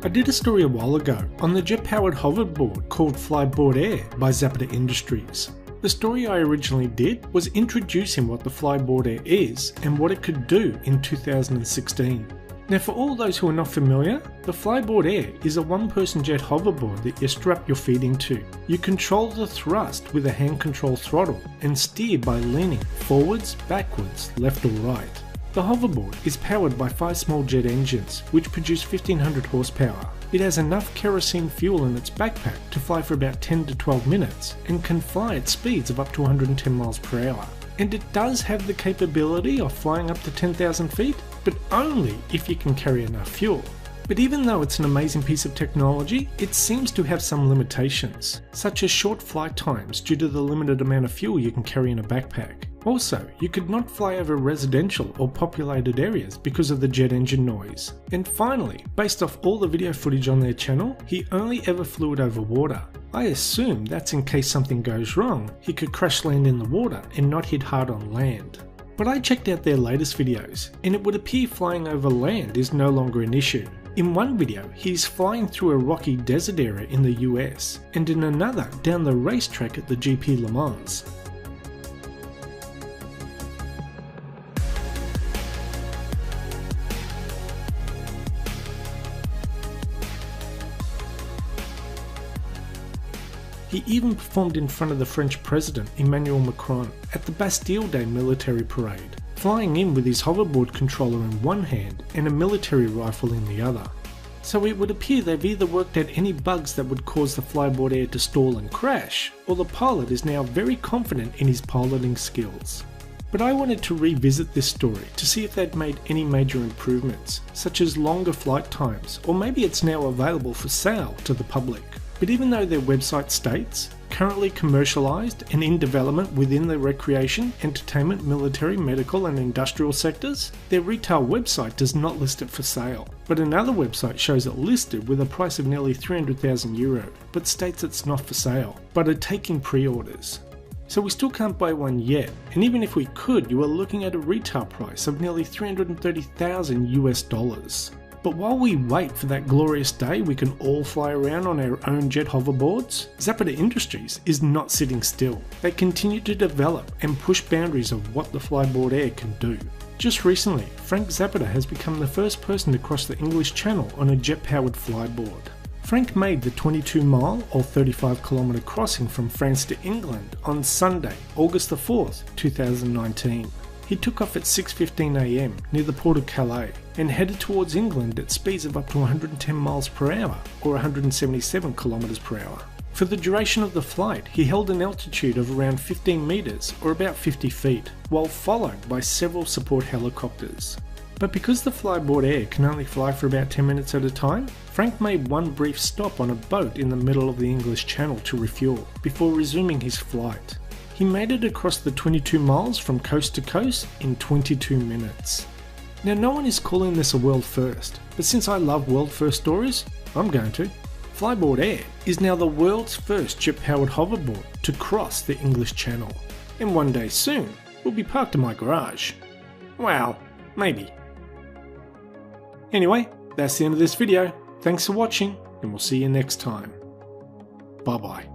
I did a story a while ago on the jet-powered hoverboard called Flyboard Air by Zapata Industries. The story I originally did was introducing what the Flyboard Air is and what it could do in 2016. Now, for all those who are not familiar, the Flyboard Air is a one-person jet hoverboard that you strap your feet into. You control the thrust with a hand control throttle and steer by leaning forwards, backwards, left or right. The hoverboard is powered by 5 small jet engines which produce 1500 horsepower. It has enough kerosene fuel in its backpack to fly for about 10 to 12 minutes and can fly at speeds of up to 110 miles per hour. And it does have the capability of flying up to 10,000 feet, but only if you can carry enough fuel. But even though it's an amazing piece of technology, it seems to have some limitations, such as short flight times due to the limited amount of fuel you can carry in a backpack. Also, you could not fly over residential or populated areas because of the jet engine noise. And finally, based off all the video footage on their channel, he only ever flew it over water. I assume that's in case something goes wrong, he could crash land in the water and not hit hard on land. But I checked out their latest videos, and it would appear flying over land is no longer an issue. In one video, he's flying through a rocky desert area in the US, and in another down the racetrack at the GP Le Mans. He even performed in front of the French President Emmanuel Macron at the Bastille Day military parade, flying in with his hoverboard controller in one hand and a military rifle in the other. So it would appear they've either worked out any bugs that would cause the Flyboard Air to stall and crash, or the pilot is now very confident in his piloting skills. But I wanted to revisit this story to see if they'd made any major improvements, such as longer flight times, or maybe it's now available for sale to the public. But even though their website states, currently commercialised and in development within the recreation, entertainment, military, medical and industrial sectors, their retail website does not list it for sale. But another website shows it listed with a price of nearly €300,000, but states it's not for sale, but are taking pre-orders. So we still can't buy one yet, and even if we could, you are looking at a retail price of nearly $330,000. But while we wait for that glorious day we can all fly around on our own jet hoverboards, Zapata Industries is not sitting still. They continue to develop and push boundaries of what the Flyboard Air can do. Just recently, Frank Zapata has become the first person to cross the English Channel on a jet-powered flyboard. Frank made the 22-mile or 35-kilometre crossing from France to England on Sunday, August the 4th, 2019. He took off at 6:15 AM near the port of Calais and headed towards England at speeds of up to 110 miles per hour or 177 kilometers per hour. For the duration of the flight, he held an altitude of around 15 meters or about 50 feet, while followed by several support helicopters. But because the Flyboard Air can only fly for about 10 minutes at a time, Frank made one brief stop on a boat in the middle of the English Channel to refuel, before resuming his flight. He made it across the 22 miles from coast to coast in 22 minutes. Now, no one is calling this a world first, but since I love world first stories, I'm going to. Flyboard Air is now the world's first jet-powered hoverboard to cross the English Channel, and one day soon will be parked in my garage. Well, maybe. Anyway, that's the end of this video. Thanks for watching, and we'll see you next time. Bye bye.